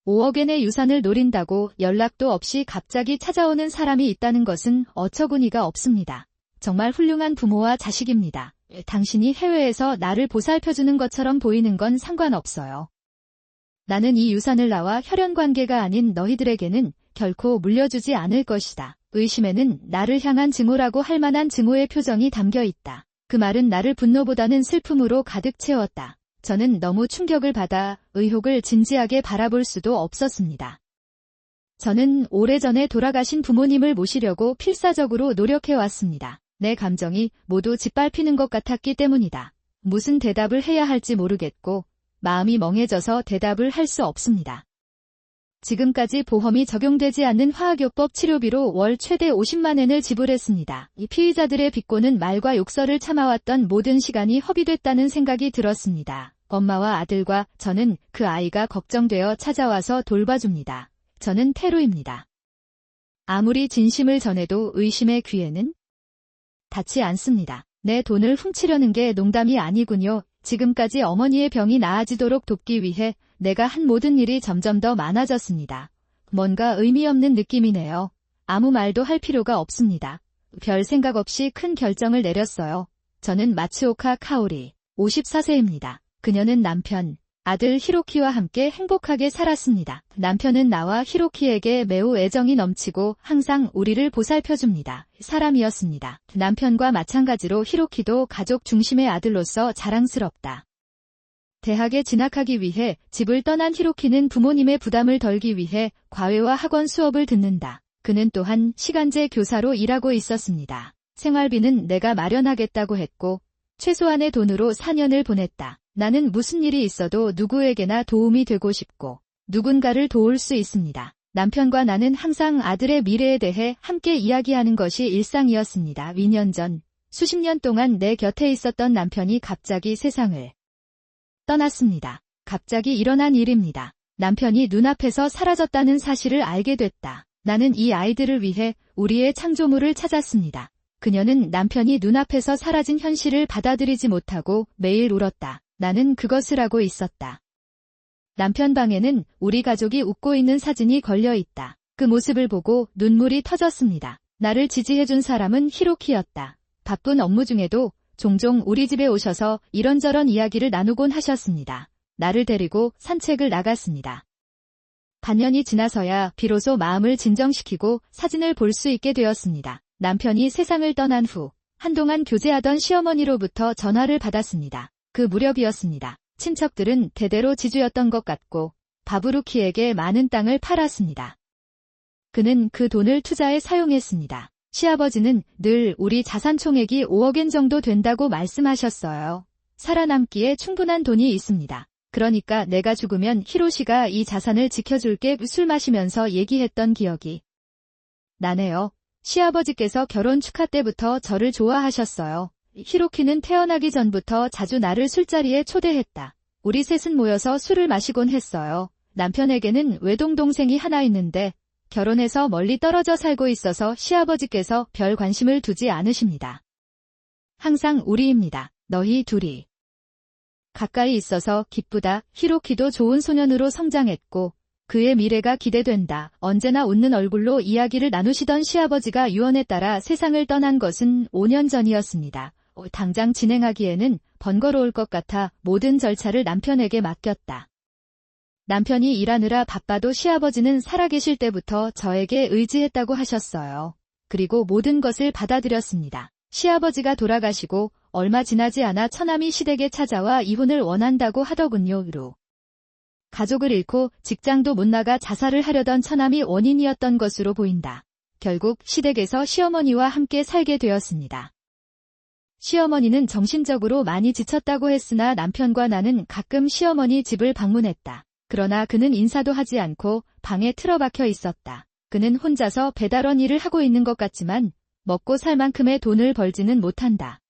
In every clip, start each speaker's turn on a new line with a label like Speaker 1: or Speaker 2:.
Speaker 1: 5억엔의 유산을 노린다고 연락도 없이 갑자기 찾아오는 사람이 있다는 것은 어처구니가 없습니다. 정말 훌륭한 부모와 자식입니다. 당신이 해외에서 나를 보살펴주는 것처럼 보이는 건 상관없어요. 나는 이 유산을 나와 혈연관계가 아닌 너희들에게는 결코 물려주지 않을 것이다. 의심에는 나를 향한 증오라고 할 만한 증오의 표정이 담겨 있다. 그 말은 나를 분노보다는 슬픔으로 가득 채웠다. 저는 너무 충격을 받아 의혹을 진지하게 바라볼 수도 없었습니다. 저는 오래전에 돌아가신 부모님을 모시려고 필사적으로 노력해왔습니다. 내 감정이 모두 짓밟히는 것 같았기 때문이다. 무슨 대답을 해야 할지 모르겠고 마음이 멍해져서 대답을 할 수 없습니다. 지금까지 보험이 적용되지 않는 화학요법 치료비로 월 최대 50만 엔을 지불했습니다. 이 피의자들의 비꼬는 말과 욕설을 참아왔던 모든 시간이 허비됐다는 생각이 들었습니다. 엄마와 아들과 저는 그 아이가 걱정되어 찾아와서 돌봐줍니다. 저는 테루입니다. 아무리 진심을 전해도 의심의 귀에는 닿지 않습니다. 내 돈을 훔치려는 게 농담이 아니군요. 지금까지 어머니의 병이 나아지도록 돕기 위해 내가 한 모든 일이 점점 더 많아졌습니다. 뭔가 의미 없는 느낌이네요. 아무 말도 할 필요가 없습니다. 별 생각 없이 큰 결정을 내렸어요. 저는 마츠오카 카오리, 54세입니다. 그녀는 남편, 아들 히로키와 함께 행복하게 살았습니다. 남편은 나와 히로키에게 매우 애정이 넘치고 항상 우리를 보살펴줍니다. 사람이었습니다. 남편과 마찬가지로 히로키도 가족 중심의 아들로서 자랑스럽다. 대학에 진학하기 위해 집을 떠난 히로키는 부모님의 부담을 덜기 위해 과외와 학원 수업을 듣는다. 그는 또한 시간제 교사로 일하고 있었습니다. 생활비는 내가 마련하겠다고 했고 최소한의 돈으로 4년을 보냈다. 나는 무슨 일이 있어도 누구에게나 도움이 되고 싶고 누군가를 도울 수 있습니다. 남편과 나는 항상 아들의 미래에 대해 함께 이야기하는 것이 일상이었습니다. 2년 전, 수십 년 동안 내 곁에 있었던 남편이 갑자기 세상을 떠났습니다. 갑자기 일어난 일입니다. 남편이 눈앞에서 사라졌다는 사실을 알게 됐다. 나는 이 아이들을 위해 우리의 창조물을 찾았습니다. 그녀는 남편이 눈앞에서 사라진 현실을 받아들이지 못하고 매일 울었다. 나는 그것을 하고 있었다. 남편 방에는 우리 가족이 웃고 있는 사진이 걸려 있다. 그 모습을 보고 눈물이 터졌습니다. 나를 지지해준 사람은 히로키였다. 바쁜 업무 중에도 종종 우리 집에 오셔서 이런저런 이야기를 나누곤 하셨습니다. 나를 데리고 산책을 나갔습니다. 반년이 지나서야 비로소 마음을 진정시키고 사진을 볼 수 있게 되었습니다. 남편이 세상을 떠난 후 한동안 교제하던 시어머니로부터 전화를 받았습니다. 그 무렵이었습니다. 친척들은 대대로 지주였던 것 같고 바부루키에게 많은 땅을 팔았습니다. 그는 그 돈을 투자에 사용했습니다. 시아버지는 늘 우리 자산 총액이 5억엔 정도 된다고 말씀하셨어요. 살아남기에 충분한 돈이 있습니다. 그러니까 내가 죽으면 히로시가 이 자산을 지켜줄게 술 마시면서 얘기했던 기억이 나네요. 시아버지께서 결혼 축하 때부터 저를 좋아하셨어요. 히로키는 태어나기 전부터 자주 나를 술자리에 초대했다. 우리 셋은 모여서 술을 마시곤 했어요. 남편에게는 외동동생이 하나 있는데 결혼해서 멀리 떨어져 살고 있어서 시아버지께서 별 관심을 두지 않으십니다. 항상 우리입니다. 너희 둘이 가까이 있어서 기쁘다. 히로키도 좋은 소년으로 성장했고 그의 미래가 기대된다. 언제나 웃는 얼굴로 이야기를 나누시던 시아버지가 유언에 따라 세상을 떠난 것은 5년 전이었습니다. 당장 진행하기에는 번거로울 것 같아 모든 절차를 남편에게 맡겼다. 남편이 일하느라 바빠도 시아버지는 살아계실 때부터 저에게 의지했다고 하셨어요. 그리고 모든 것을 받아들였습니다. 시아버지가 돌아가시고 얼마 지나지 않아 처남이 시댁에 찾아와 이혼을 원한다고 하더군요. 가족을 잃고 직장도 못 나가 자살을 하려던 처남이 원인이었던 것으로 보인다. 결국 시댁에서 시어머니와 함께 살게 되었습니다. 시어머니는 정신적으로 많이 지쳤다고 했으나 남편과 나는 가끔 시어머니 집을 방문했다. 그러나 그는 인사도 하지 않고 방에 틀어박혀 있었다. 그는 혼자서 배달원 일을 하고 있는 것 같지만 먹고 살 만큼의 돈을 벌지는 못한다.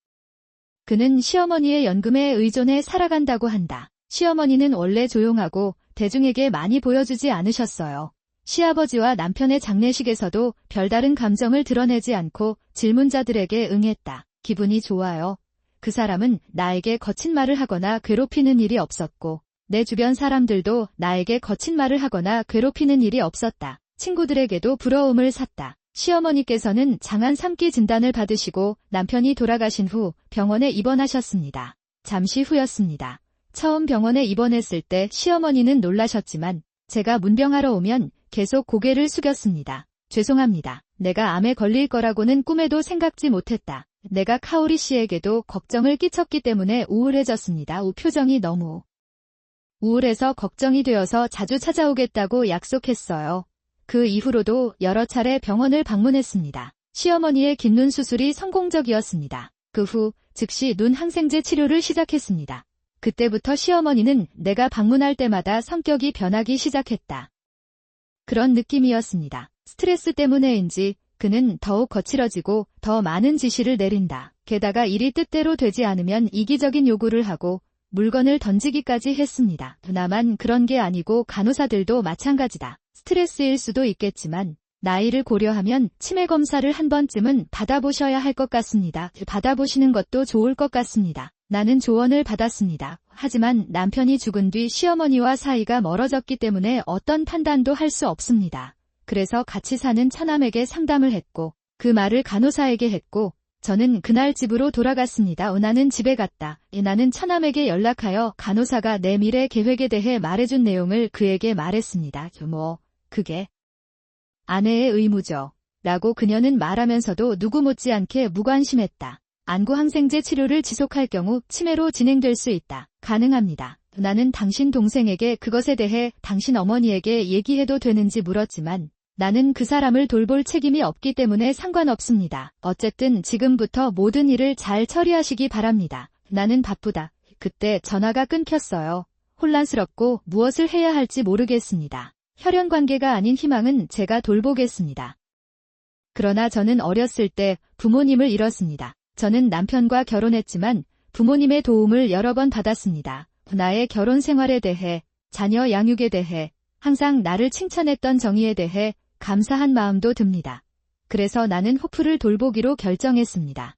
Speaker 1: 그는 시어머니의 연금에 의존해 살아간다고 한다. 시어머니는 원래 조용하고 대중에게 많이 보여주지 않으셨어요. 시아버지와 남편의 장례식에서도 별다른 감정을 드러내지 않고 질문자들에게 응했다. 기분이 좋아요. 그 사람은 나에게 거친 말을 하거나 괴롭히는 일이 없었고 내 주변 사람들도 나에게 거친 말을 하거나 괴롭히는 일이 없었다. 친구들에게도 부러움을 샀다. 시어머니께서는 장안 3기 진단을 받으시고 남편이 돌아가신 후 병원에 입원하셨습니다. 잠시 후였습니다. 처음 병원에 입원했을 때 시어머니는 놀라셨지만 제가 문병하러 오면 계속 고개를 숙였습니다. 죄송합니다. 내가 암에 걸릴 거라고는 꿈에도 생각지 못했다. 내가 카오리 씨에게도 걱정을 끼쳤기 때문에 우울해졌습니다. 표정이 너무 우울해서 걱정이 되어서 자주 찾아오겠다고 약속했어요. 그 이후로도 여러 차례 병원을 방문했습니다. 시어머니의 긴 눈 수술이 성공적이었습니다. 그 후 즉시 눈 항생제 치료를 시작했습니다. 그때부터 시어머니는 내가 방문할 때마다 성격이 변하기 시작했다. 그런 느낌이었습니다. 스트레스 때문에인지 그는 더욱 거칠어지고 더 많은 지시를 내린다. 게다가 일이 뜻대로 되지 않으면 이기적인 요구를 하고 물건을 던지기까지 했습니다. 나만 그런 게 아니고 간호사들도 마찬가지다. 스트레스일 수도 있겠지만 나이를 고려하면 치매 검사를 한 번쯤은 받아보셔야 할 것 같습니다. 받아보시는 것도 좋을 것 같습니다. 나는 조언을 받았습니다. 하지만 남편이 죽은 뒤 시어머니와 사이가 멀어졌기 때문에 어떤 판단도 할 수 없습니다. 그래서 같이 사는 처남에게 상담을 했고 그 말을 간호사에게 했고 저는 그날 집으로 돌아갔습니다. 나는 집에 갔다. 나는 처남에게 연락하여 간호사가 내 미래 계획에 대해 말해준 내용을 그에게 말했습니다. 그게 아내의 의무죠. 라고 그녀는 말하면서도 누구 못지않게 무관심했다. 안구항생제 치료를 지속할 경우 치매로 진행될 수 있다. 가능합니다. 나는 당신 동생에게 그것에 대해 당신 어머니에게 얘기해도 되는지 물었지만 나는 그 사람을 돌볼 책임이 없기 때문에 상관없습니다. 어쨌든 지금부터 모든 일을 잘 처리하시기 바랍니다. 나는 바쁘다. 그때 전화가 끊겼어요. 혼란스럽고 무엇을 해야 할지 모르겠습니다. 혈연 관계가 아닌 희망은 제가 돌보겠습니다. 그러나 저는 어렸을 때 부모님을 잃었습니다. 저는 남편과 결혼했지만 부모님의 도움을 여러 번 받았습니다. 나의 결혼 생활에 대해, 자녀 양육에 대해, 항상 나를 칭찬했던 정의에 대해 감사한 마음도 듭니다. 그래서 나는 호프를 돌보기로 결정했습니다.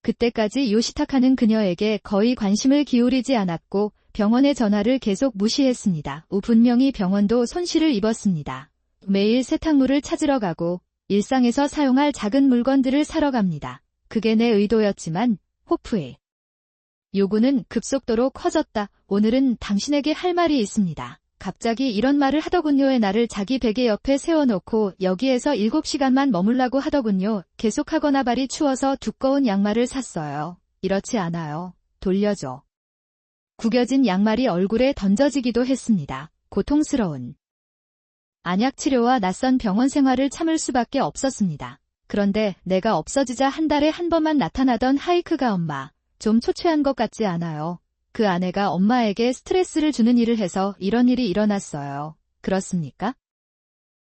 Speaker 1: 그때까지 요시타카는 그녀에게 거의 관심을 기울이지 않았고 병원의 전화를 계속 무시했습니다. 분명히 병원도 손실을 입었습니다. 매일 세탁물을 찾으러 가고 일상에서 사용할 작은 물건들을 사러 갑니다. 그게 내 의도였지만 호프의 요구는 급속도로 커졌다. 오늘은 당신에게 할 말이 있습니다. 갑자기 이런 말을 하더군요. 나를 자기 베개 옆에 세워놓고 여기에서 7시간만 머물라고 하더군요. 계속하거나 발이 추워서 두꺼운 양말을 샀어요. 이렇지 않아요. 돌려줘. 구겨진 양말이 얼굴에 던져지기도 했습니다. 고통스러운 안약 치료와 낯선 병원 생활을 참을 수밖에 없었습니다. 그런데 내가 없어지자 한 달에 한 번만 나타나던 하이크가 엄마, 좀 초췌한 것 같지 않아요? 그 아내가 엄마에게 스트레스를 주는 일을 해서 이런 일이 일어났어요. 그렇습니까?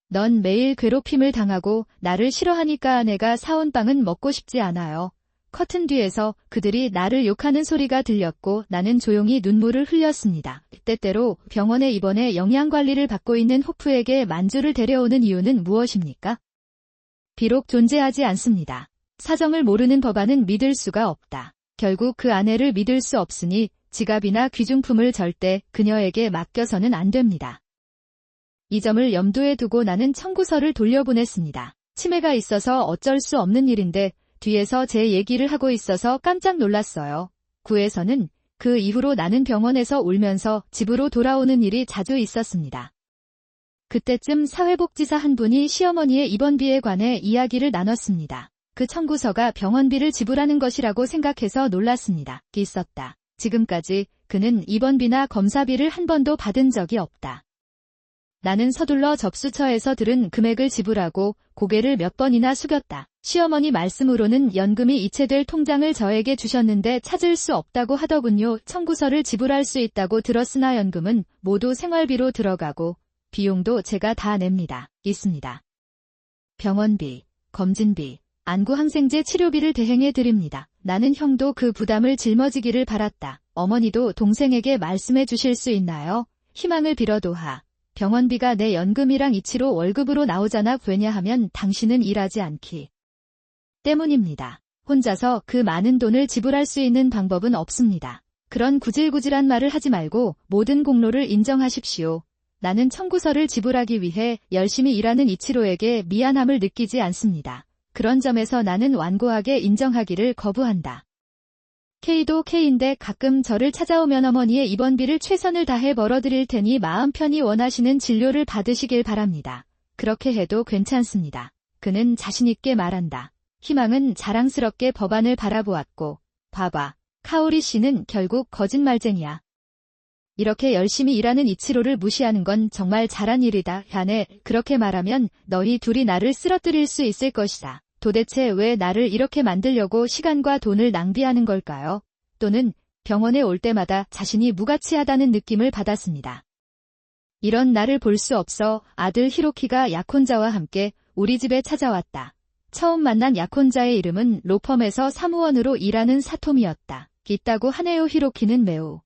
Speaker 1: 넌 매일 괴롭힘을 당하고 나를 싫어하니까 아내가 사온 빵은 먹고 싶지 않아요. 커튼 뒤에서 그들이 나를 욕하는 소리가 들렸고 나는 조용히 눈물을 흘렸습니다. 때때로 병원에 입원해 영양관리를 받고 있는 호프에게 만주를 데려오는 이유는 무엇입니까? 비록 존재하지 않습니다. 사정을 모르는 법안은 믿을 수가 없다. 결국 그 아내를 믿을 수 없으니 지갑이나 귀중품을 절대 그녀에게 맡겨서는 안 됩니다. 이 점을 염두에 두고 나는 청구서를 돌려보냈습니다. 치매가 있어서 어쩔 수 없는 일인데 뒤에서 제 얘기를 하고 있어서 깜짝 놀랐어요. 구에서는 그 이후로 나는 병원에서 울면서 집으로 돌아오는 일이 자주 있었습니다. 그때쯤 사회복지사 한 분이 시어머니의 입원비에 관해 이야기를 나눴습니다. 그 청구서가 병원비를 지불하는 것이라고 생각해서 놀랐습니다. 있었다. 지금까지 그는 입원비나 검사비를 한 번도 받은 적이 없다. 나는 서둘러 접수처에서 들은 금액을 지불하고 고개를 몇 번이나 숙였다. 시어머니 말씀으로는 연금이 이체될 통장을 저에게 주셨는데 찾을 수 없다고 하더군요. 청구서를 지불할 수 있다고 들었으나 연금은 모두 생활비로 들어가고 비용도 제가 다 냅니다. 있습니다. 병원비, 검진비, 안구항생제 치료비를 대행해 드립니다. 나는 형도 그 부담을 짊어지기를 바랐다. 어머니도 동생에게 말씀해 주실 수 있나요? 희망을 빌어도하. 병원비가 내 연금이랑 이치로 월급으로 나오잖아. 왜냐하면 당신은 일하지 않기 때문입니다. 혼자서 그 많은 돈을 지불할 수 있는 방법은 없습니다. 그런 구질구질한 말을 하지 말고 모든 공로를 인정하십시오. 나는 청구서를 지불하기 위해 열심히 일하는 이치로에게 미안함을 느끼지 않습니다. 그런 점에서 나는 완고하게 인정하기를 거부한다. K도 K인데 가끔 저를 찾아오면 어머니의 입원비를 최선을 다해 벌어드릴 테니 마음 편히 원하시는 진료를 받으시길 바랍니다. 그렇게 해도 괜찮습니다. 그는 자신있게 말한다. 희망은 자랑스럽게 법안을 바라보았고, 봐봐, 카오리 씨는 결국 거짓말쟁이야. 이렇게 열심히 일하는 이치로를 무시하는 건 정말 잘한 일이다. 자네, 그렇게 말하면 너희 둘이 나를 쓰러뜨릴 수 있을 것이다. 도대체 왜 나를 이렇게 만들려고 시간과 돈을 낭비하는 걸까요? 또는 병원에 올 때마다 자신이 무가치하다는 느낌을 받았습니다. 이런 나를 볼 수 없어 아들 히로키가 약혼자와 함께 우리 집에 찾아왔다. 처음 만난 약혼자의 이름은 로펌에서 사무원으로 일하는 사토미였다. 있다고 하네요. 히로키는 매우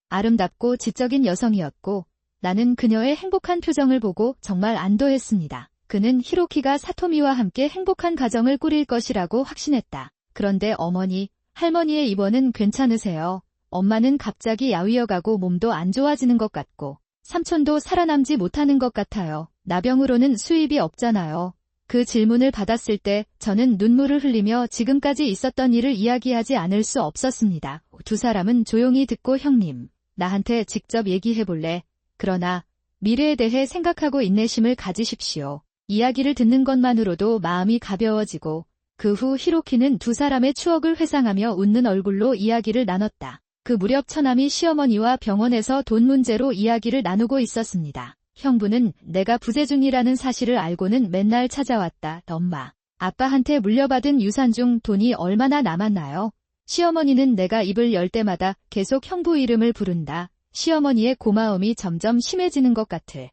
Speaker 1: 아름답고 지적인 여성이었고 나는 그녀의 행복한 표정을 보고 정말 안도했습니다. 그는 히로키가 사토미와 함께 행복한 가정을 꾸릴 것이라고 확신했다. 그런데 어머니, 할머니의 입원은 괜찮으세요? 엄마는 갑자기 야위어가고 몸도 안 좋아지는 것 같고 삼촌도 살아남지 못하는 것 같아요. 나병으로는 수입이 없잖아요. 그 질문을 받았을 때 저는 눈물을 흘리며 지금까지 있었던 일을 이야기하지 않을 수 없었습니다. 두 사람은 조용히 듣고 형님, 나한테 직접 얘기해볼래? 그러나 미래에 대해 생각하고 인내심을 가지십시오. 이야기를 듣는 것만으로도 마음이 가벼워지고 그 후 히로키는 두 사람의 추억을 회상하며 웃는 얼굴로 이야기를 나눴다. 그 무렵 처남이 시어머니와 병원에서 돈 문제로 이야기를 나누고 있었습니다. 형부는 내가 부재 중이라는 사실을 알고는 맨날 찾아왔다. 엄마, 아빠한테 물려받은 유산 중 돈이 얼마나 남았나요? 시어머니는 내가 입을 열 때마다 계속 형부 이름을 부른다. 시어머니의 고마움이 점점 심해지는 것 같을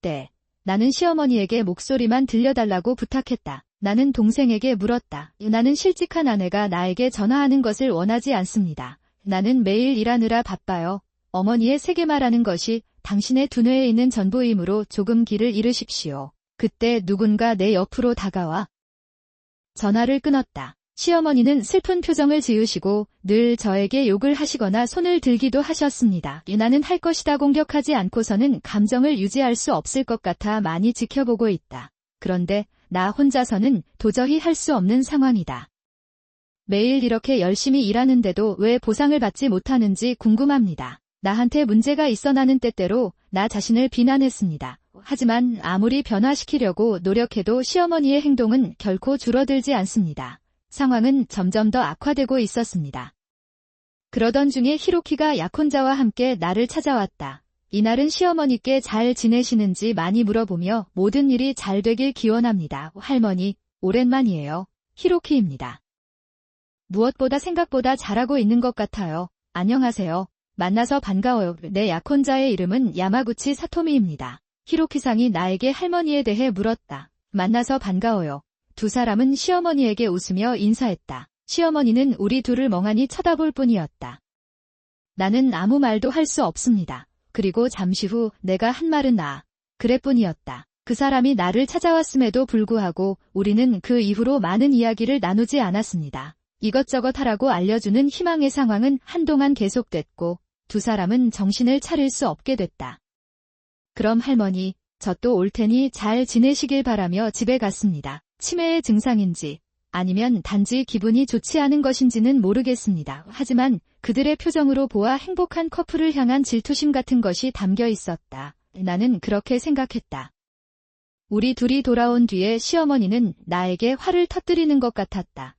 Speaker 1: 때 나는 시어머니에게 목소리만 들려달라고 부탁했다. 나는 동생에게 물었다. 나는 실직한 아내가 나에게 전화하는 것을 원하지 않습니다. 나는 매일 일하느라 바빠요. 어머니의 세게 말하는 것이 당신의 두뇌에 있는 전부이므로 조금 길을 잃으십시오. 그때 누군가 내 옆으로 다가와 전화를 끊었다. 시어머니는 슬픈 표정을 지으시고 늘 저에게 욕을 하시거나 손을 들기도 하셨습니다. 나는 할 것이다. 공격하지 않고서는 감정을 유지할 수 없을 것 같아 많이 지켜보고 있다. 그런데 나 혼자서는 도저히 할 수 없는 상황이다. 매일 이렇게 열심히 일하는데도 왜 보상을 받지 못하는지 궁금합니다. 나한테 문제가 있어 나는 때때로 나 자신을 비난했습니다. 하지만 아무리 변화시키려고 노력해도 시어머니의 행동은 결코 줄어들지 않습니다. 상황은 점점 더 악화되고 있었습니다. 그러던 중에 히로키가 약혼자와 함께 나를 찾아왔다. 이날은 시어머니께 잘 지내시는지 많이 물어보며 모든 일이 잘 되길 기원합니다. 할머니, 오랜만이에요. 히로키입니다. 무엇보다 생각보다 잘하고 있는 것 같아요. 안녕하세요. 만나서 반가워요. 내 약혼자의 이름은 야마구치 사토미입니다. 히로키상이 나에게 할머니에 대해 물었다. 만나서 반가워요. 두 사람은 시어머니에게 웃으며 인사했다. 시어머니는 우리 둘을 멍하니 쳐다볼 뿐이었다. 나는 아무 말도 할 수 없습니다. 그리고 잠시 후 내가 한 말은 그래뿐이었다. 그 사람이 나를 찾아왔음에도 불구하고 우리는 그 이후로 많은 이야기를 나누지 않았습니다. 이것저것 하라고 알려주는 희망의 상황은 한동안 계속됐고 두 사람은 정신을 차릴 수 없게 됐다. 그럼 할머니, 저 또 올 테니 잘 지내시길 바라며 집에 갔습니다. 치매의 증상인지 아니면 단지 기분이 좋지 않은 것인지는 모르겠습니다. 하지만 그들의 표정으로 보아 행복한 커플을 향한 질투심 같은 것이 담겨 있었다. 나는 그렇게 생각했다. 우리 둘이 돌아온 뒤에 시어머니는 나에게 화를 터뜨리는 것 같았다.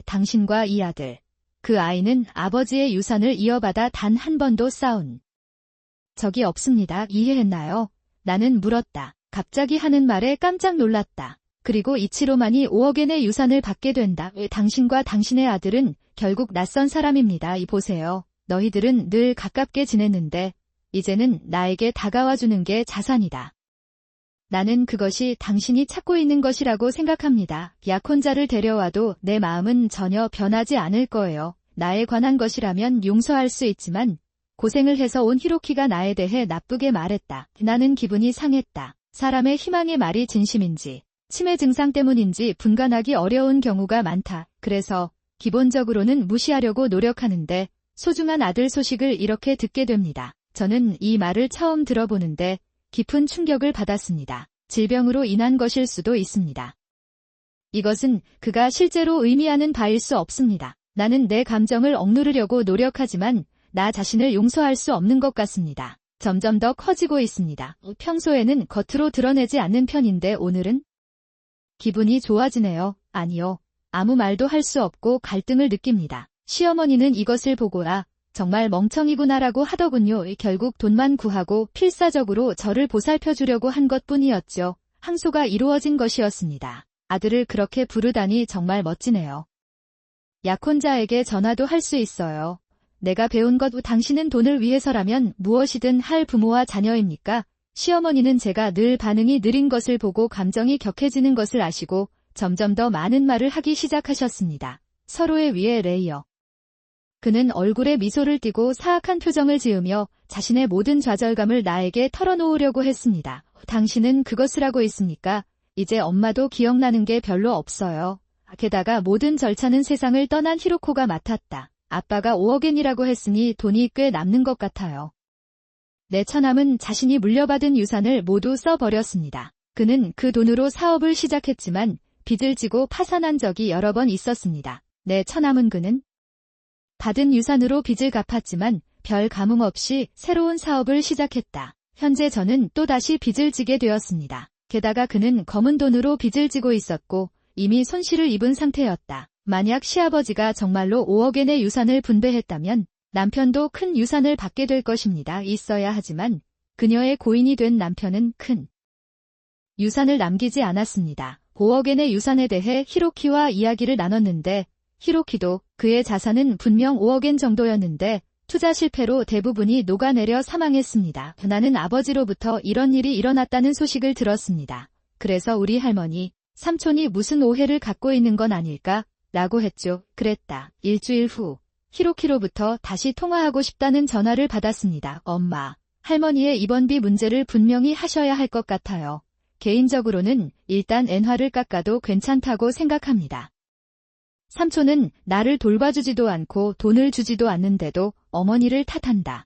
Speaker 1: 당신과 이 아들, 그 아이는 아버지의 유산을 이어받아 단 한 번도 싸운 적이 없습니다. 이해했나요? 나는 물었다. 갑자기 하는 말에 깜짝 놀랐다. 그리고 이치로만이 5억엔의 유산을 받게 된다. 당신과 당신의 아들은 결국 낯선 사람입니다. 보세요. 너희들은 늘 가깝게 지냈는데 이제는 나에게 다가와주는 게 자산이다. 나는 그것이 당신이 찾고 있는 것이라고 생각합니다. 약혼자를 데려와도 내 마음은 전혀 변하지 않을 거예요. 나에 관한 것이라면 용서할 수 있지만 고생을 해서 온 히로키가 나에 대해 나쁘게 말했다. 나는 기분이 상했다. 사람의 희망의 말이 진심인지 치매 증상 때문인지 분간하기 어려운 경우가 많다. 그래서 기본적으로는 무시하려고 노력하는데 소중한 아들 소식을 이렇게 듣게 됩니다. 저는 이 말을 처음 들어보는데 깊은 충격을 받았습니다. 질병으로 인한 것일 수도 있습니다. 이것은 그가 실제로 의미하는 바일 수 없습니다. 나는 내 감정을 억누르려고 노력하지만 나 자신을 용서할 수 없는 것 같습니다. 점점 더 커지고 있습니다. 평소에는 겉으로 드러내지 않는 편인데 오늘은 기분이 좋아지네요. 아니요. 아무 말도 할 수 없고 갈등을 느낍니다. 시어머니는 이것을 보고라 정말 멍청이구나라고 하더군요. 결국 돈만 구하고 필사적으로 저를 보살펴주려고 한 것뿐이었죠. 항소가 이루어진 것이었습니다. 아들을 그렇게 부르다니 정말 멋지네요. 약혼자에게 전화도 할 수 있어요. 내가 배운 것 당신은 돈을 위해서라면 무엇이든 할 부모와 자녀입니까? 시어머니는 제가 늘 반응이 느린 것을 보고 감정이 격해지는 것을 아시고 점점 더 많은 말을 하기 시작하셨습니다. 서로의 위에 레이어. 그는 얼굴에 미소를 띠고 사악한 표정을 지으며 자신의 모든 좌절감을 나에게 털어놓으려고 했습니다. 당신은 그것을 하고 있습니까? 이제 엄마도 기억나는 게 별로 없어요. 게다가 모든 절차는 세상을 떠난 히로코가 맡았다. 아빠가 5억엔이라고 했으니 돈이 꽤 남는 것 같아요. 내 처남은 자신이 물려받은 유산을 모두 써버렸습니다. 그는 그 돈으로 사업을 시작했지만 빚을 지고 파산한 적이 여러 번 있었습니다. 내 처남은 그는 받은 유산으로 빚을 갚았지만 별 감흥 없이 새로운 사업을 시작했다. 현재 저는 또다시 빚을 지게 되었습니다. 게다가 그는 검은 돈으로 빚을 지고 있었고 이미 손실을 입은 상태였다. 만약 시아버지가 정말로 5억엔의 유산을 분배했다면 남편도 큰 유산을 받게 될 것입니다. 있어야 하지만 그녀의 고인이 된 남편은 큰 유산을 남기지 않았습니다. 5억엔의 유산에 대해 히로키와 이야기를 나눴는데 히로키도 그의 자산은 분명 5억엔 정도였는데 투자 실패로 대부분이 녹아내려 사망했습니다. 나는 아버지로부터 이런 일이 일어났다는 소식을 들었습니다. 그래서 우리 할머니, 삼촌이 무슨 오해를 갖고 있는 건 아닐까? 라고 했죠. 그랬다. 일주일 후 히로키로부터 다시 통화하고 싶다는 전화를 받았습니다. 엄마, 할머니의 입원비 문제를 분명히 하셔야 할 것 같아요. 개인적으로는 일단 엔화를 깎아도 괜찮다고 생각합니다. 삼촌은 나를 돌봐주지도 않고 돈을 주지도 않는데도 어머니를 탓한다.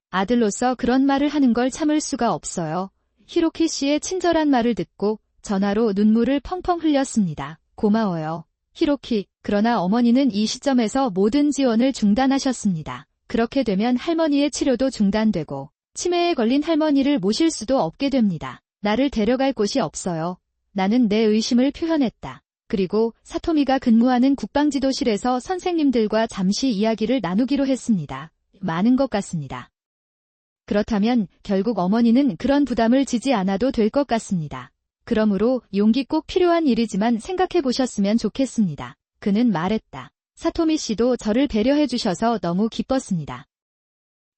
Speaker 1: 아들로서 그런 말을 하는 걸 참을 수가 없어요. 히로키 씨의 친절한 말을 듣고 전화로 눈물을 펑펑 흘렸습니다. 고마워요. 히로키, 그러나 어머니는 이 시점에서 모든 지원을 중단하셨습니다. 그렇게 되면 할머니의 치료도 중단되고 치매에 걸린 할머니를 모실 수도 없게 됩니다. 나를 데려갈 곳이 없어요. 나는 내 의심을 표현했다. 그리고 사토미가 근무하는 국방지도실에서 선생님들과 잠시 이야기를 나누기로 했습니다. 많은 것 같습니다. 그렇다면 결국 어머니는 그런 부담을 지지 않아도 될 것 같습니다. 그러므로 용기 꼭 필요한 일이지만 생각해 보셨으면 좋겠습니다. 그는 말했다. 사토미 씨도 저를 배려해 주셔서 너무 기뻤습니다.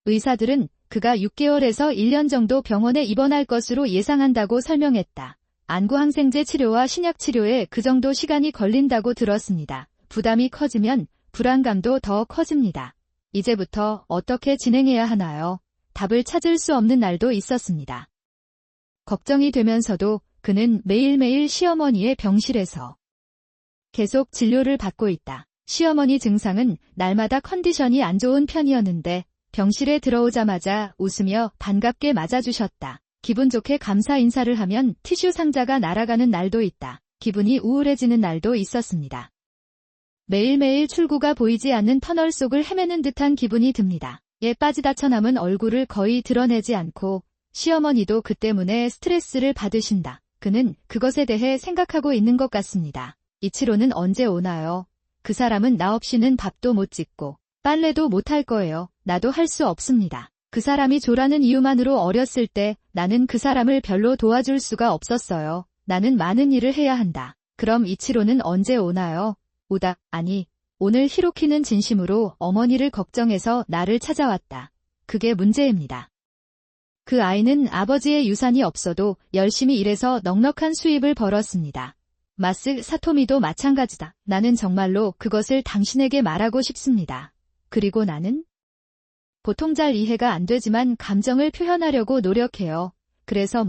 Speaker 1: 의사들은 그가 6개월에서 1년 정도 병원에 입원할 것으로 예상한다고 설명했다. 안구항생제 치료와 신약 치료에 그 정도 시간이 걸린다고 들었습니다. 부담이 커지면 불안감도 더 커집니다. 이제부터 어떻게 진행해야 하나요? 답을 찾을 수 없는 날도 있었습니다. 걱정이 되면서도 그는 매일매일 시어머니의 병실에서 계속 진료를 받고 있다. 시어머니 증상은 날마다 컨디션이 안 좋은 편이었는데 병실에 들어오자마자 웃으며 반갑게 맞아주셨다. 기분 좋게 감사 인사를 하면 티슈 상자가 날아가는 날도 있다. 기분이 우울해지는 날도 있었습니다. 매일매일 출구가 보이지 않는 터널 속을 헤매는 듯한 기분이 듭니다. 에 빠지다쳐 남은 얼굴을 거의 드러내지 않고 시어머니도 그 때문에 스트레스를 받으신다. 그는 그것에 대해 생각하고 있는 것 같습니다. 이치로는 언제 오나요? 그 사람은 나 없이는 밥도 못 짓고 빨래도 못 할 거예요. 나도 할 수 없습니다. 그 사람이 조라는 이유만으로 어렸을 때 나는 그 사람을 별로 도와줄 수가 없었어요. 나는 많은 일을 해야 한다. 그럼 이치로는 언제 오나요? 오다, 아니, 오늘 히로키는 진심으로 어머니를 걱정해서 나를 찾아왔다. 그게 문제입니다. 그 아이는 아버지의 유산이 없어도 열심히 일해서 넉넉한 수입을 벌었습니다. 마스 사토미도 마찬가지다. 나는 정말로 그것을 당신에게 말하고 싶습니다. 그리고 나는 보통 잘 이해가 안 되지만 감정을 표현하려고 노력해요. 그래서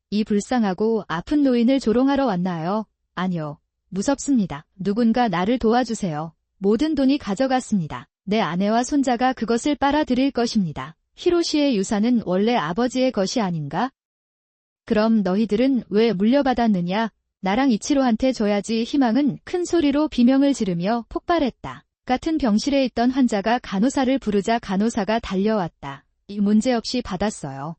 Speaker 1: 이 불쌍하고 아픈 노인을 조롱하러 왔나요? 아니요. 무섭습니다. 누군가 나를 도와주세요. 모든 돈이 가져갔습니다. 내 아내와 손자가 그것을 빨아들일 것입니다. 히로시의 유산은 원래 아버지의 것이 아닌가? 그럼 너희들은 왜 물려받았느냐? 나랑 이치로한테 줘야지. 희망은 큰 소리로 비명을 지르며 폭발했다. 같은 병실에 있던 환자가 간호사를 부르자 간호사가 달려왔다. 문제없이 받았어요.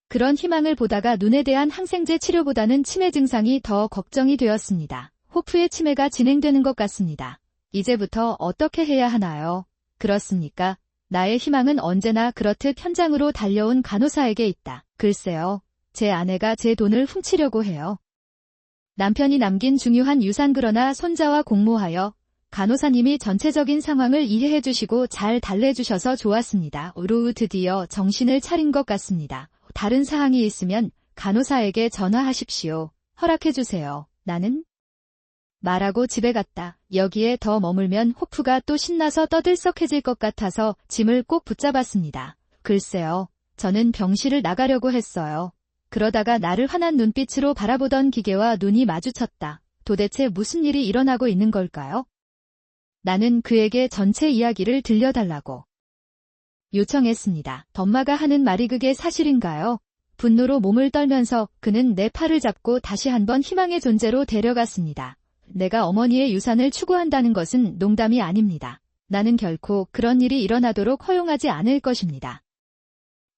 Speaker 1: 그런 희망을 보다가 눈에 대한 항생제 치료보다는 치매 증상이 더 걱정이 되었습니다. 호프의 치매가 진행되는 것 같습니다. 이제부터 어떻게 해야 하나요? 그렇습니까? 나의 희망은 언제나 그렇듯 현장으로 달려온 간호사에게 있다. 글쎄요. 제 아내가 제 돈을 훔치려고 해요. 남편이 남긴 중요한 유산 그러나 손자와 공모하여 간호사님이 전체적인 상황을 이해해 주시고 잘 달래주셔서 좋았습니다. 드디어 정신을 차린 것 같습니다. 다른 사항이 있으면 간호사에게 전화하십시오. 허락해 주세요. 나는 말하고 집에 갔다. 여기에 더 머물면 호프가 또 신나서 떠들썩해질 것 같아서 짐을 꼭 붙잡았습니다. 글쎄요. 저는 병실을 나가려고 했어요. 그러다가 나를 환한 눈빛으로 바라보던 기계와 눈이 마주쳤다. 도대체 무슨 일이 일어나고 있는 걸까요? 나는 그에게 전체 이야기를 들려달라고 요청했습니다. 엄마가 하는 말이 그게 사실인가요? 분노로 몸을 떨면서 그는 내 팔을 잡고 다시 한번 희망의 존재로 데려갔습니다. 내가 어머니의 유산을 추구한다는 것은 농담이 아닙니다. 나는 결코 그런 일이 일어나도록 허용하지 않을 것입니다.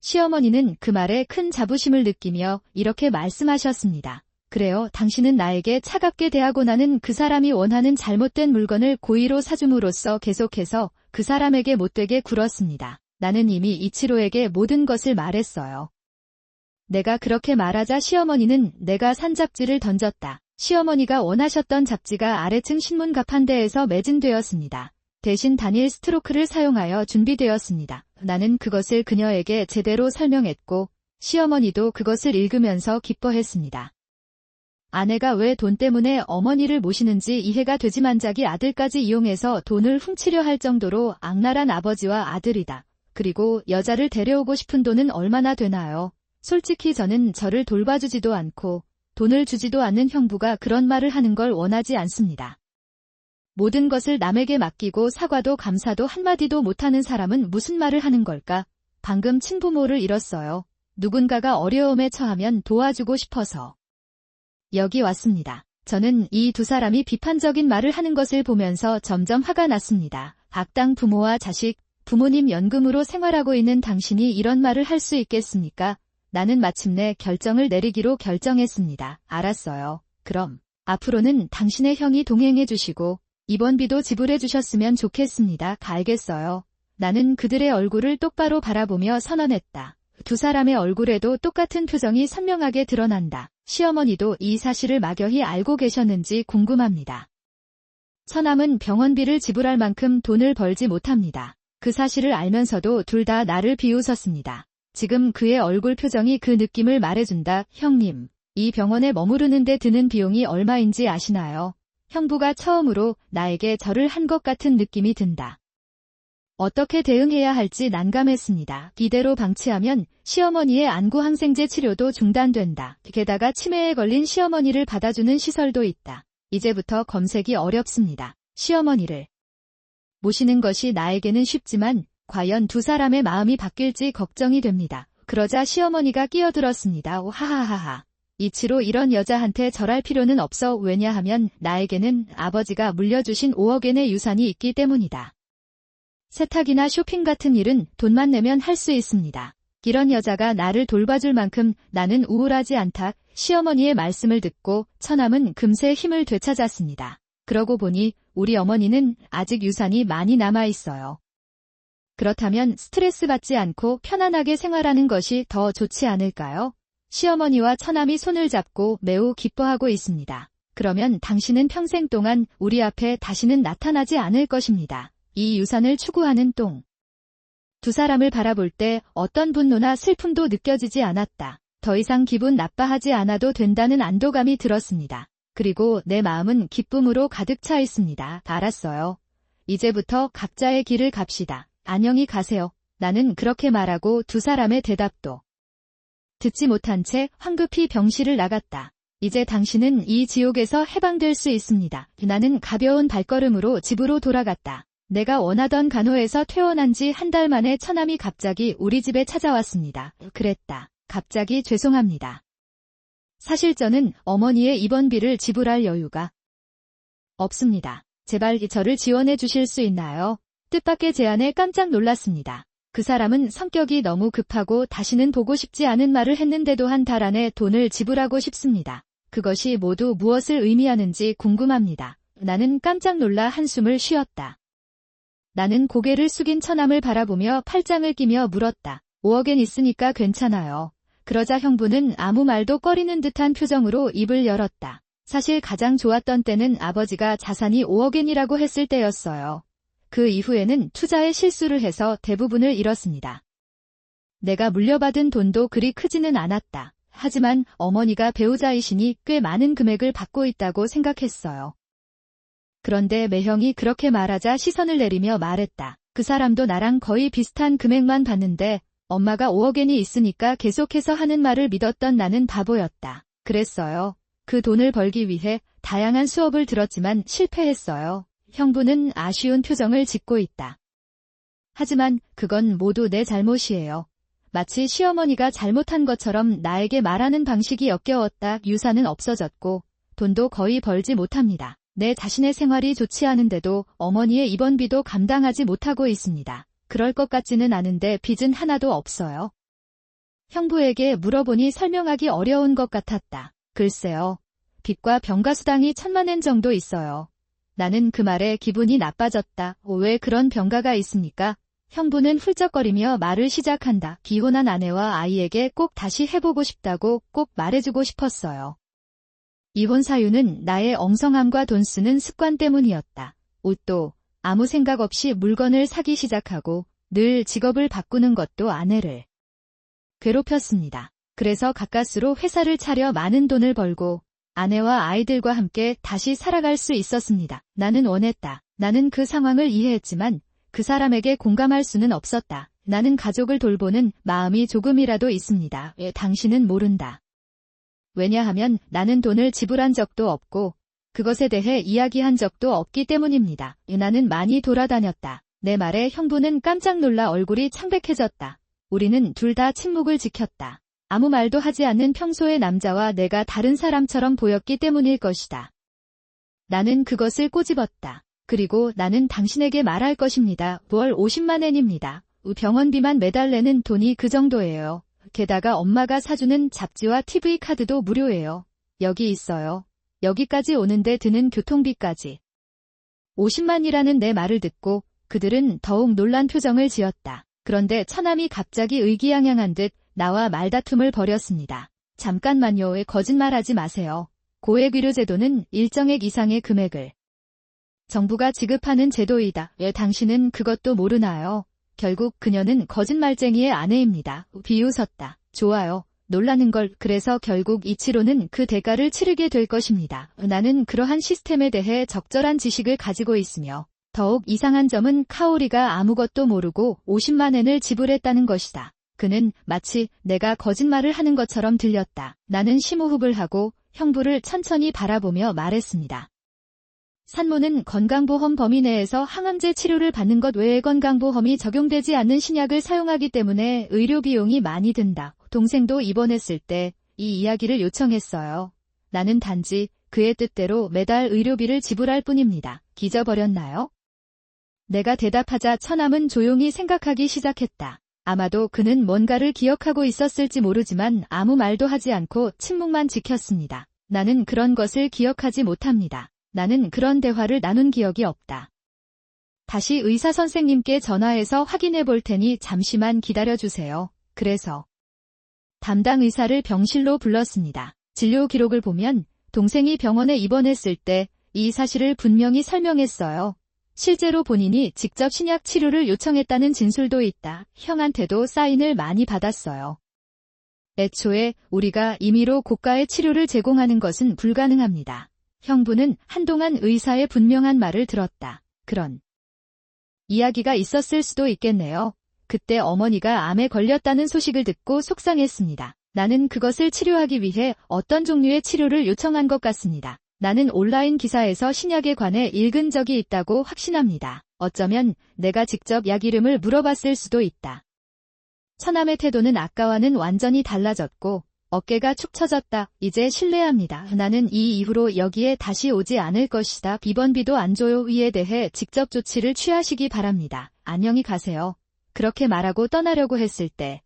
Speaker 1: 시어머니는 그 말에 큰 자부심을 느끼며 이렇게 말씀하셨습니다. 그래요. 당신은 나에게 차갑게 대하고 나는 그 사람이 원하는 잘못된 물건을 고의로 사줌으로써 계속해서 그 사람에게 못되게 굴었습니다. 나는 이미 이치로에게 모든 것을 말했어요. 내가 그렇게 말하자 시어머니는 내가 산 잡지를 던졌다. 시어머니가 원하셨던 잡지가 아래층 신문 가판대에서 매진되었습니다. 대신 다니엘 스트로크를 사용하여 준비되었습니다. 나는 그것을 그녀에게 제대로 설명했고 시어머니도 그것을 읽으면서 기뻐했습니다. 아내가 왜 돈 때문에 어머니를 모시는지 이해가 되지만 자기 아들까지 이용해서 돈을 훔치려 할 정도로 악랄한 아버지와 아들이다. 그리고 여자를 데려오고 싶은 돈은 얼마나 되나요? 솔직히 저는 저를 돌봐주지도 않고 돈을 주지도 않는 형부가 그런 말을 하는 걸 원하지 않습니다. 모든 것을 남에게 맡기고 사과도 감사도 한마디도 못하는 사람은 무슨 말을 하는 걸까? 방금 친부모를 잃었어요. 누군가가 어려움에 처하면 도와주고 싶어서 여기 왔습니다. 저는 이 두 사람이 비판적인 말을 하는 것을 보면서 점점 화가 났습니다. 악당 부모와 자식, 부모님 연금으로 생활하고 있는 당신이 이런 말을 할 수 있겠습니까? 나는 마침내 결정을 내리기로 결정했습니다. 알았어요. 그럼 앞으로는 당신의 형이 동행해 주시고 입원비도 지불해 주셨으면 좋겠습니다. 알겠어요. 나는 그들의 얼굴을 똑바로 바라보며 선언했다. 두 사람의 얼굴에도 똑같은 표정이 선명하게 드러난다. 시어머니도 이 사실을 막연히 알고 계셨는지 궁금합니다. 처남은 병원비를 지불할 만큼 돈을 벌지 못합니다. 그 사실을 알면서도 둘 다 나를 비웃었습니다. 지금 그의 얼굴 표정이 그 느낌을 말해준다. 형님, 이 병원에 머무르는데 드는 비용이 얼마인지 아시나요? 형부가 처음으로 나에게 절을 한 것 같은 느낌이 든다. 어떻게 대응해야 할지 난감했습니다. 이대로 방치하면 시어머니의 안구 항생제 치료도 중단된다. 게다가 치매에 걸린 시어머니를 받아주는 시설도 있다. 이제부터 검색이 어렵습니다. 시어머니를 모시는 것이 나에게는 쉽지만 과연 두 사람의 마음이 바뀔지 걱정이 됩니다. 그러자 시어머니가 끼어들었습니다. 하하하하. 이치로 이런 여자한테 절할 필요는 없어. 왜냐하면 나에게는 아버지가 물려주신 5억엔의 유산이 있기 때문이다. 세탁이나 쇼핑 같은 일은 돈만 내면 할 수 있습니다. 이런 여자가 나를 돌봐줄 만큼 나는 우울하지 않다. 시어머니의 말씀을 듣고 처남은 금세 힘을 되찾았습니다. 그러고 보니 우리 어머니는 아직 유산이 많이 남아있어요. 그렇다면 스트레스 받지 않고 편안하게 생활하는 것이 더 좋지 않을까요? 시어머니와 처남이 손을 잡고 매우 기뻐하고 있습니다. 그러면 당신은 평생 동안 우리 앞에 다시는 나타나지 않을 것입니다. 이 유산을 추구하는 똥. 두 사람을 바라볼 때 어떤 분노나 슬픔도 느껴지지 않았다. 더 이상 기분 나빠하지 않아도 된다는 안도감이 들었습니다. 그리고 내 마음은 기쁨으로 가득 차 있습니다. 알았어요. 이제부터 각자의 길을 갑시다. 안녕히 가세요. 나는 그렇게 말하고 두 사람의 대답도 듣지 못한 채 황급히 병실을 나갔다. 이제 당신은 이 지옥에서 해방될 수 있습니다. 나는 가벼운 발걸음으로 집으로 돌아갔다. 내가 원하던 간호에서 퇴원한 지 한 달 만에 처남이 갑자기 우리 집에 찾아왔습니다. 그랬다. 갑자기 죄송합니다. 사실 저는 어머니의 입원비를 지불할 여유가 없습니다. 제발 저를 지원해 주실 수 있나요? 뜻밖의 제안에 깜짝 놀랐습니다. 그 사람은 성격이 너무 급하고 다시는 보고 싶지 않은 말을 했는데도 한 달 안에 돈을 지불하고 싶습니다. 그것이 모두 무엇을 의미하는지 궁금합니다. 나는 깜짝 놀라 한숨을 쉬었다. 나는 고개를 숙인 처남을 바라보며 팔짱을 끼며 물었다. 5억엔 있으니까 괜찮아요. 그러자 형부는 아무 말도 꺼리는 듯한 표정으로 입을 열었다. 사실 가장 좋았던 때는 아버지가 자산이 5억엔이라고 했을 때였어요. 그 이후에는 투자에 실수를 해서 대부분을 잃었습니다. 내가 물려받은 돈도 그리 크지는 않았다. 하지만 어머니가 배우자이시니 꽤 많은 금액을 받고 있다고 생각했어요. 그런데 매형이 그렇게 말하자 시선을 내리며 말했다. 그 사람도 나랑 거의 비슷한 금액만 받는데 엄마가 5억엔이 있으니까 계속해서 하는 말을 믿었던 나는 바보였다. 그랬어요. 그 돈을 벌기 위해 다양한 수업을 들었지만 실패했어요. 형부는 아쉬운 표정을 짓고 있다. 하지만 그건 모두 내 잘못이에요. 마치 시어머니가 잘못한 것처럼 나에게 말하는 방식이 역겨웠다. 유산은 없어졌고 돈도 거의 벌지 못합니다. 내 자신의 생활이 좋지 않은데도 어머니의 입원비도 감당하지 못하고 있습니다. 그럴 것 같지는 않은데 빚은 하나도 없어요. 형부에게 물어보니 설명하기 어려운 것 같았다. 글쎄요. 빚과 병가수당이 1000만엔 정도 있어요. 나는 그 말에 기분이 나빠졌다. 왜 그런 병가가 있습니까? 형부는 훌쩍거리며 말을 시작한다. 기혼한 아내와 아이에게 꼭 다시 해보고 싶다고 꼭 말해주고 싶었어요. 이혼 사유는 나의 엉성함과 돈 쓰는 습관 때문이었다. 옷도 아무 생각 없이 물건을 사기 시작하고 늘 직업을 바꾸는 것도 아내를 괴롭혔습니다. 그래서 가까스로 회사를 차려 많은 돈을 벌고 아내와 아이들과 함께 다시 살아갈 수 있었습니다. 나는 원했다. 나는 그 상황을 이해했지만 그 사람에게 공감할 수는 없었다. 나는 가족을 돌보는 마음이 조금이라도 있습니다. 당신은 모른다. 왜냐하면 나는 돈을 지불한 적도 없고 그것에 대해 이야기한 적도 없기 때문입니다. 나는 많이 돌아다녔다. 내 말에 형부는 깜짝 놀라 얼굴이 창백해졌다. 우리는 둘 다 침묵을 지켰다. 아무 말도 하지 않는 평소의 남자와 내가 다른 사람처럼 보였기 때문일 것이다. 나는 그것을 꼬집었다. 그리고 나는 당신에게 말할 것입니다. 월 50만엔입니다. 병원비만 매달 내는 돈이 그 정도예요. 게다가 엄마가 사주는 잡지와 TV 카드도 무료예요. 여기 있어요. 여기까지 오는데 드는 교통비까지. 50만이라는 내 말을 듣고 그들은 더욱 놀란 표정을 지었다. 그런데 처남이 갑자기 의기양양한 듯 나와 말다툼을 벌였습니다. 잠깐만요. 거짓말하지 마세요. 고액의료제도는 일정액 이상의 금액을 정부가 지급하는 제도이다. 왜 당신은 그것도 모르나요? 결국 그녀는 거짓말쟁이의 아내입니다. 비웃었다. 좋아요. 놀라는 걸. 그래서 결국 이 치료는 그 대가를 치르게 될 것입니다. 나는 그러한 시스템에 대해 적절한 지식을 가지고 있으며 더욱 이상한 점은 카오리가 아무것도 모르고 50만엔을 지불했다는 것이다. 그는 마치 내가 거짓말을 하는 것처럼 들렸다. 나는 심호흡을 하고 형부를 천천히 바라보며 말했습니다. 산모는 건강보험 범위 내에서 항암제 치료를 받는 것 외에 건강보험이 적용되지 않는 신약을 사용하기 때문에 의료 비용이 많이 든다. 동생도 입원했을 때 이 이야기를 요청했어요. 나는 단지 그의 뜻대로 매달 의료비를 지불할 뿐입니다. 기저버렸나요? 내가 대답하자 처남은 조용히 생각하기 시작했다. 아마도 그는 뭔가를 기억하고 있었을지 모르지만 아무 말도 하지 않고 침묵만 지켰습니다. 나는 그런 것을 기억하지 못합니다. 나는 그런 대화를 나눈 기억이 없다. 다시 의사 선생님께 전화해서 확인해 볼 테니 잠시만 기다려주세요. 그래서 담당 의사를 병실로 불렀습니다. 진료 기록을 보면 동생이 병원에 입원했을 때 이 사실을 분명히 설명했어요. 실제로 본인이 직접 신약 치료를 요청했다는 진술도 있다. 형한테도 사인을 많이 받았어요. 애초에 우리가 임의로 고가의 치료를 제공하는 것은 불가능합니다. 형부는 한동안 의사의 분명한 말을 들었다. 그런 이야기가 있었을 수도 있겠네요. 그때 어머니가 암에 걸렸다는 소식을 듣고 속상했습니다. 나는 그것을 치료하기 위해 어떤 종류의 치료를 요청한 것 같습니다. 나는 온라인 기사에서 신약에 관해 읽은 적이 있다고 확신합니다. 어쩌면 내가 직접 약 이름을 물어봤을 수도 있다. 처남의 태도는 아까와는 완전히 달라졌고 어깨가 축 처졌다. 이제 실례합니다. 나는 이 이후로 여기에 다시 오지 않을 것이다. 비번비도 안 줘요. 이에 대해 직접 조치를 취하시기 바랍니다. 안녕히 가세요. 그렇게 말하고 떠나려고 했을 때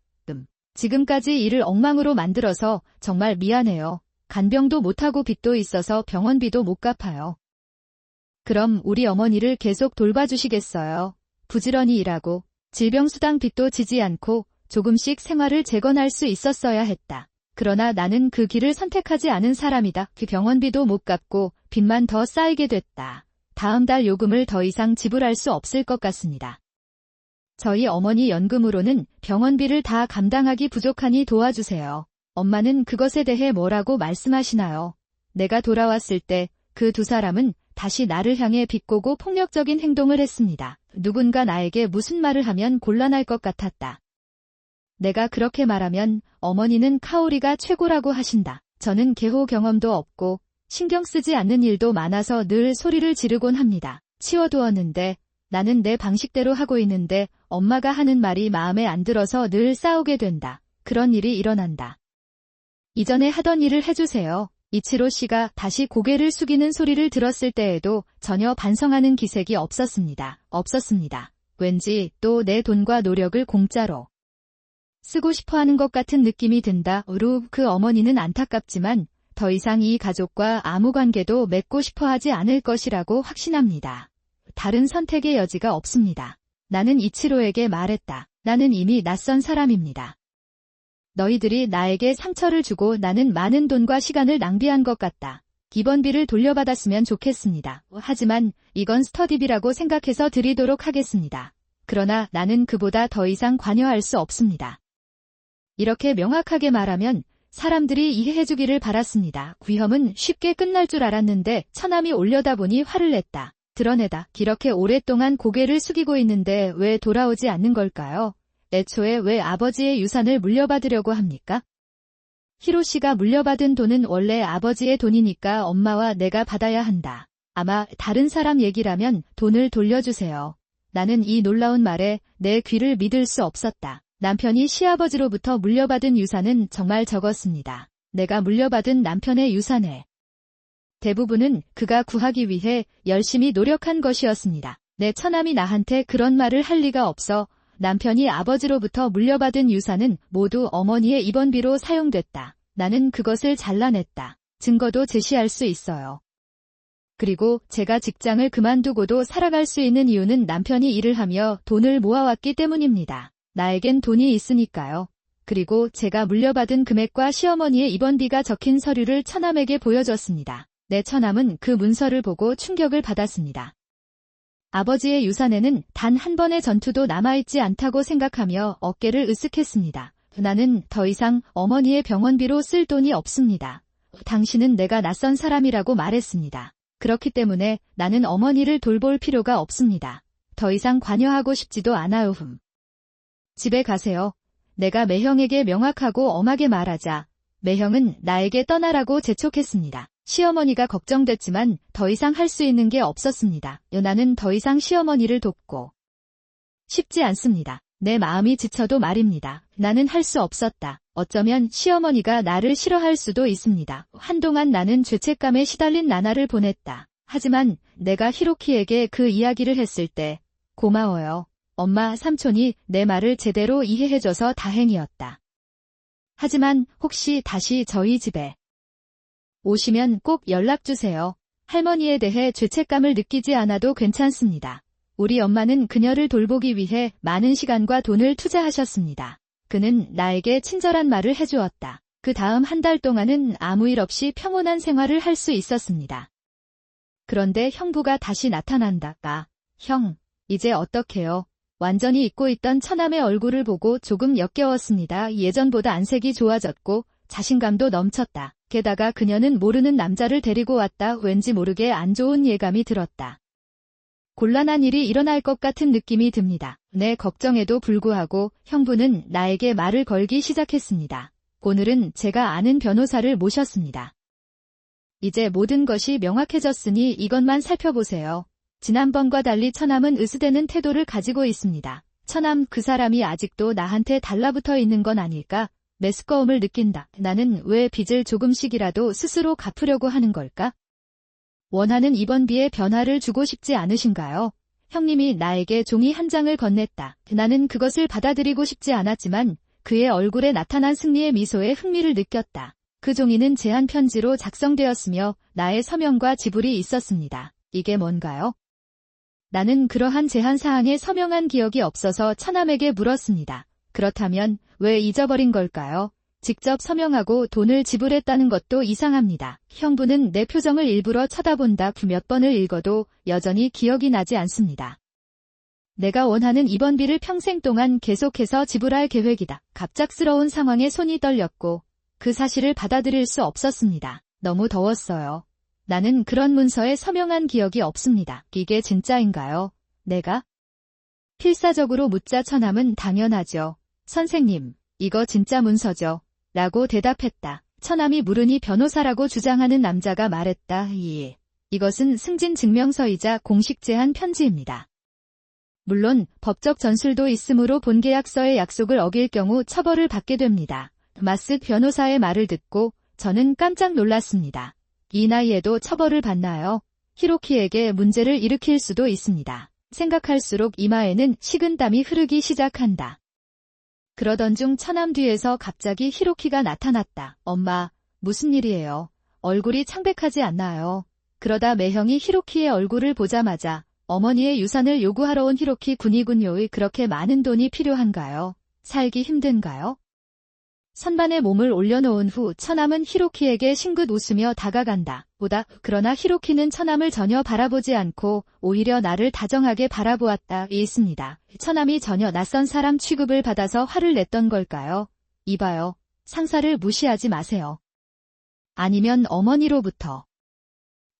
Speaker 1: 지금까지 일을 엉망으로 만들어서 정말 미안해요. 간병도 못하고 빚도 있어서 병원비도 못 갚아요. 그럼 우리 어머니를 계속 돌봐주시겠어요? 부지런히 일하고 질병수당 빚도 지지 않고 조금씩 생활을 재건할 수 있었어야 했다. 그러나 나는 그 길을 선택하지 않은 사람이다. 그 병원비도 못 갚고 빚만 더 쌓이게 됐다. 다음 달 요금을 더 이상 지불할 수 없을 것 같습니다. 저희 어머니 연금으로는 병원비를 다 감당하기 부족하니 도와주세요. 엄마는 그것에 대해 뭐라고 말씀하시나요? 내가 돌아왔을 때 그 두 사람은 다시 나를 향해 비꼬고 폭력적인 행동을 했습니다. 누군가 나에게 무슨 말을 하면 곤란할 것 같았다. 내가 그렇게 말하면 어머니는 카오리가 최고라고 하신다. 저는 개호 경험도 없고 신경 쓰지 않는 일도 많아서 늘 소리를 지르곤 합니다. 치워두었는데 나는 내 방식대로 하고 있는데 엄마가 하는 말이 마음에 안 들어서 늘 싸우게 된다. 그런 일이 일어난다. 이전에 하던 일을 해주세요. 이치로 씨가 다시 고개를 숙이는 소리를 들었을 때에도 전혀 반성하는 기색이 없었습니다. 왠지 또 내 돈과 노력을 공짜로 쓰고 싶어하는 것 같은 느낌이 든다. 그 어머니는 안타깝지만 더 이상 이 가족과 아무 관계도 맺고 싶어하지 않을 것이라고 확신합니다. 다른 선택의 여지가 없습니다. 나는 이치로에게 말했다. 나는 이미 낯선 사람입니다. 너희들이 나에게 상처를 주고 나는 많은 돈과 시간을 낭비한 것 같다. 기본비를 돌려받았으면 좋겠습니다. 하지만 이건 스터디비라고 생각해서 드리도록 하겠습니다. 그러나 나는 그보다 더 이상 관여할 수 없습니다. 이렇게 명확하게 말하면 사람들이 이해해주기를 바랐습니다. 위험은 쉽게 끝날 줄 알았는데 처남이 올려다보니 화를 냈다. 드러내다. 이렇게 오랫동안 고개를 숙이고 있는데 왜 돌아오지 않는 걸까요? 애초에 왜 아버지의 유산을 물려받으려고 합니까? 히로시가 물려받은 돈은 원래 아버지의 돈이니까 엄마와 내가 받아야 한다. 아마 다른 사람 얘기라면 돈을 돌려주세요. 나는 이 놀라운 말에 내 귀를 믿을 수 없었다. 남편이 시아버지로부터 물려받은 유산은 정말 적었습니다. 내가 물려받은 남편의 유산의 대부분은 그가 구하기 위해 열심히 노력한 것이었습니다. 내 처남이 나한테 그런 말을 할 리가 없어. 남편이 아버지로부터 물려받은 유산은 모두 어머니의 입원비로 사용됐다. 나는 그것을 잘라냈다. 증거도 제시할 수 있어요. 그리고 제가 직장을 그만두고도 살아갈 수 있는 이유는 남편이 일을 하며 돈을 모아왔기 때문입니다. 나에겐 돈이 있으니까요. 그리고 제가 물려받은 금액과 시어머니의 입원비가 적힌 서류를 처남에게 보여줬습니다. 내 처남은 그 문서를 보고 충격을 받았습니다. 아버지의 유산에는 단 한 번의 전투도 남아있지 않다고 생각하며 어깨를 으쓱했습니다. 나는 더 이상 어머니의 병원비로 쓸 돈이 없습니다. 당신은 내가 낯선 사람이라고 말했습니다. 그렇기 때문에 나는 어머니를 돌볼 필요가 없습니다. 더 이상 관여하고 싶지도 않아요. 집에 가세요. 내가 매형에게 명확하고 엄하게 말하자 매형은 나에게 떠나라고 재촉했습니다. 시어머니가 걱정됐지만 더 이상 할 수 있는 게 없었습니다. 나는 더 이상 시어머니를 돕고 싶지 않습니다. 내 마음이 지쳐도 말입니다. 나는 할 수 없었다. 어쩌면 시어머니가 나를 싫어할 수도 있습니다. 한동안 나는 죄책감에 시달린 나날을 보냈다. 하지만 내가 히로키에게 그 이야기를 했을 때 고마워요. 엄마, 삼촌이 내 말을 제대로 이해해줘서 다행이었다. 하지만 혹시 다시 저희 집에 오시면 꼭 연락주세요. 할머니에 대해 죄책감을 느끼지 않아도 괜찮습니다. 우리 엄마는 그녀를 돌보기 위해 많은 시간과 돈을 투자하셨습니다. 그는 나에게 친절한 말을 해주었다. 그 다음 한 달 동안은 아무 일 없이 평온한 생활을 할 수 있었습니다. 그런데 형부가 다시 나타난다. 형, 이제 어떡해요? 완전히 잊고 있던 처남의 얼굴을 보고 조금 역겨웠습니다. 예전보다 안색이 좋아졌고 자신감도 넘쳤다. 게다가 그녀는 모르는 남자를 데리고 왔다. 왠지 모르게 안 좋은 예감이 들었다. 곤란한 일이 일어날 것 같은 느낌이 듭니다. 내 걱정에도 불구하고 형부는 나에게 말을 걸기 시작했습니다. 오늘은 제가 아는 변호사를 모셨습니다. 이제 모든 것이 명확해졌으니 이것만 살펴보세요. 지난번과 달리 처남은 으스대는 태도를 가지고 있습니다. 처남, 그 사람이 아직도 나한테 달라붙어 있는 건 아닐까? 메스꺼움을 느낀다. 나는 왜 빚을 조금씩이라도 스스로 갚으려고 하는 걸까? 원하는 입원비에 변화를 주고 싶지 않으신가요? 형님이 나에게 종이 한 장을 건넸다. 나는 그것을 받아들이고 싶지 않았지만 그의 얼굴에 나타난 승리의 미소에 흥미를 느꼈다. 그 종이는 제안 편지로 작성되었으며 나의 서명과 지불이 있었습니다. 이게 뭔가요? 나는 그러한 제한 사항에 서명한 기억이 없어서 처남에게 물었습니다. 그렇다면 왜 잊어버린 걸까요? 직접 서명하고 돈을 지불했다는 것도 이상합니다. 형부는 내 표정을 일부러 쳐다본다. 몇 번을 읽어도 여전히 기억이 나지 않습니다. 내가 원하는 입원비를 평생 동안 계속해서 지불할 계획이다. 갑작스러운 상황에 손이 떨렸고 그 사실을 받아들일 수 없었습니다. 너무 더웠어요. 나는 그런 문서에 서명한 기억이 없습니다. 이게 진짜인가요? 내가? 필사적으로 묻자 처남은 당연하죠. 선생님, 이거 진짜 문서죠? 라고 대답했다. 처남이 물으니 변호사라고 주장하는 남자가 말했다. 이것은 승진 증명서이자 공식 제한 편지입니다. 물론 법적 전술도 있으므로 본계약서의 약속을 어길 경우 처벌을 받게 됩니다. 마스 변호사의 말을 듣고 저는 깜짝 놀랐습니다. 이 나이에도 처벌을 받나요? 히로키에게 문제를 일으킬 수도 있습니다. 생각할수록 이마에는 식은땀이 흐르기 시작한다. 그러던 중 처남 뒤에서 갑자기 히로키가 나타났다. 엄마, 무슨 일이에요? 얼굴이 창백하지 않나요? 그러다 매형이 히로키의 얼굴을 보자마자 어머니의 유산을 요구하러 온 히로키 군이군요. 그렇게 많은 돈이 필요한가요? 살기 힘든가요? 선반에 몸을 올려놓은 후 처남은 히로키에게 싱긋 웃으며 다가간다. 그러나 히로키는 처남을 전혀 바라보지 않고 오히려 나를 다정하게 바라보았다. 있습니다. 처남이 전혀 낯선 사람 취급을 받아서 화를 냈던 걸까요? 이봐요. 상사를 무시하지 마세요. 아니면 어머니로부터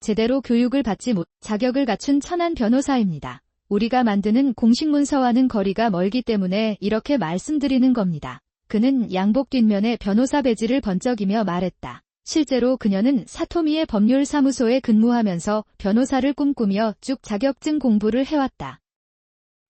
Speaker 1: 제대로 교육을 받지 못 자격을 갖춘 천한 변호사입니다. 우리가 만드는 공식 문서와는 거리가 멀기 때문에 이렇게 말씀드리는 겁니다. 그는 양복 뒷면에 변호사 배지를 번쩍이며 말했다. 실제로 그녀는 사토미의 법률사무소에 근무하면서 변호사를 꿈꾸며 쭉 자격증 공부를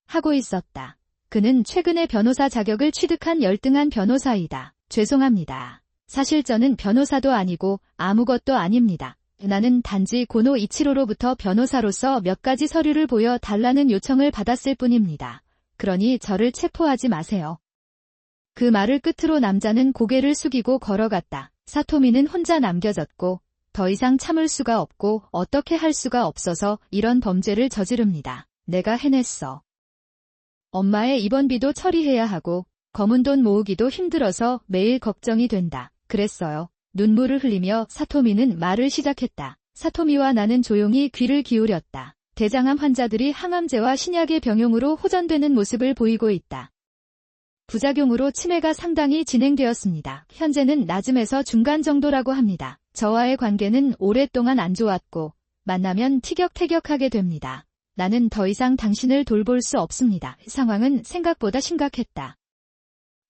Speaker 1: 하고 있었다. 그는 최근에 변호사 자격을 취득한 열등한 변호사이다. 죄송합니다. 사실 저는 변호사도 아니고 아무것도 아닙니다. 나는 단지 고노 이치로로부터 변호사로서 몇 가지 서류를 보여 달라는 요청을 받았을 뿐입니다. 그러니 저를 체포하지 마세요. 그 말을 끝으로 남자는 고개를 숙이고 걸어갔다. 사토미는 혼자 남겨졌고 더 이상 참을 수가 없고 어떻게 할 수가 없어서 이런 범죄를 저지릅니다. 내가 해냈어. 엄마의 입원비도 처리해야 하고 검은 돈 모으기도 힘들어서 매일 걱정이 된다. 그랬어요. 눈물을 흘리며 사토미는 말을 시작했다. 사토미와 나는 조용히 귀를 기울였다. 대장암 환자들이 항암제와 신약의 병용으로 호전되는 모습을 보이고 있다. 부작용으로 치매가 상당히 진행되었습니다. 현재는 낮음에서 중간 정도라고 합니다. 저와의 관계는 오랫동안 안 좋았고 만나면 티격태격하게 됩니다. 나는 더 이상 당신을 돌볼 수 없습니다. 상황은 생각보다 심각했다.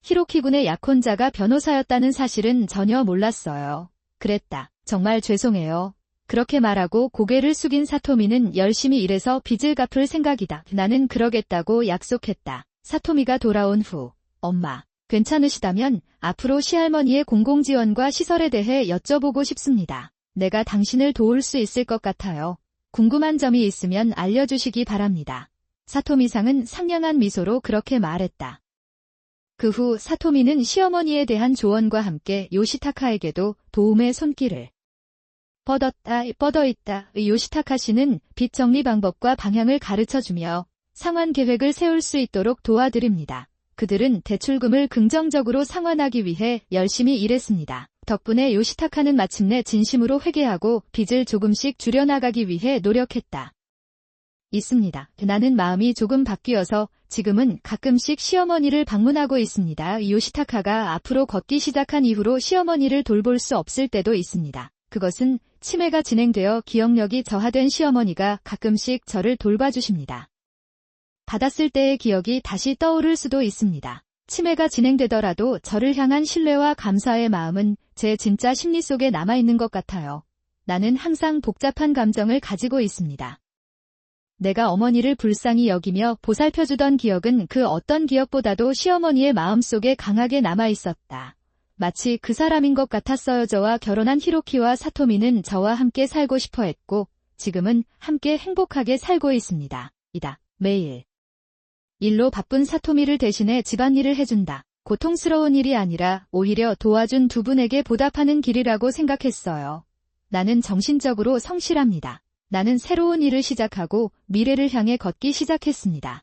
Speaker 1: 히로키 군의 약혼자가 변호사였다는 사실은 전혀 몰랐어요. 그랬다. 정말 죄송해요. 그렇게 말하고 고개를 숙인 사토미는 열심히 일해서 빚을 갚을 생각이다. 나는 그러겠다고 약속했다. 사토미가 돌아온 후 엄마, 괜찮으시다면 앞으로 시할머니의 공공지원과 시설에 대해 여쭤보고 싶습니다. 내가 당신을 도울 수 있을 것 같아요. 궁금한 점이 있으면 알려주시기 바랍니다. 사토미상은 상냥한 미소로 그렇게 말했다. 그 후 사토미는 시어머니에 대한 조언과 함께 요시타카에게도 도움의 손길을 뻗어있다. 요시타카 씨는 빚 정리 방법과 방향을 가르쳐주며 상환 계획을 세울 수 있도록 도와드립니다. 그들은 대출금을 긍정적으로 상환하기 위해 열심히 일했습니다. 덕분에 요시타카는 마침내 진심으로 회개하고 빚을 조금씩 줄여나가기 위해 노력했다. 있습니다. 나는 마음이 조금 바뀌어서 지금은 가끔씩 시어머니를 방문하고 있습니다. 요시타카가 앞으로 걷기 시작한 이후로 시어머니를 돌볼 수 없을 때도 있습니다. 그것은 치매가 진행되어 기억력이 저하된 시어머니가 가끔씩 저를 돌봐주십니다. 받았을 때의 기억이 다시 떠오를 수도 있습니다. 치매가 진행되더라도 저를 향한 신뢰와 감사의 마음은 제 진짜 심리 속에 남아있는 것 같아요. 나는 항상 복잡한 감정을 가지고 있습니다. 내가 어머니를 불쌍히 여기며 보살펴주던 기억은 그 어떤 기억보다도 시어머니의 마음속에 강하게 남아있었다. 마치 그 사람인 것 같았어요. 저와 결혼한 히로키와 사토미는 저와 함께 살고 싶어 했고 지금은 함께 행복하게 살고 있습니다. 매일 일로 바쁜 사토미를 대신해 집안일을 해준다. 고통스러운 일이 아니라 오히려 도와준 두 분에게 보답하는 길이라고 생각했어요. 나는 정신적으로 성실합니다. 나는 새로운 일을 시작하고 미래를 향해 걷기 시작했습니다.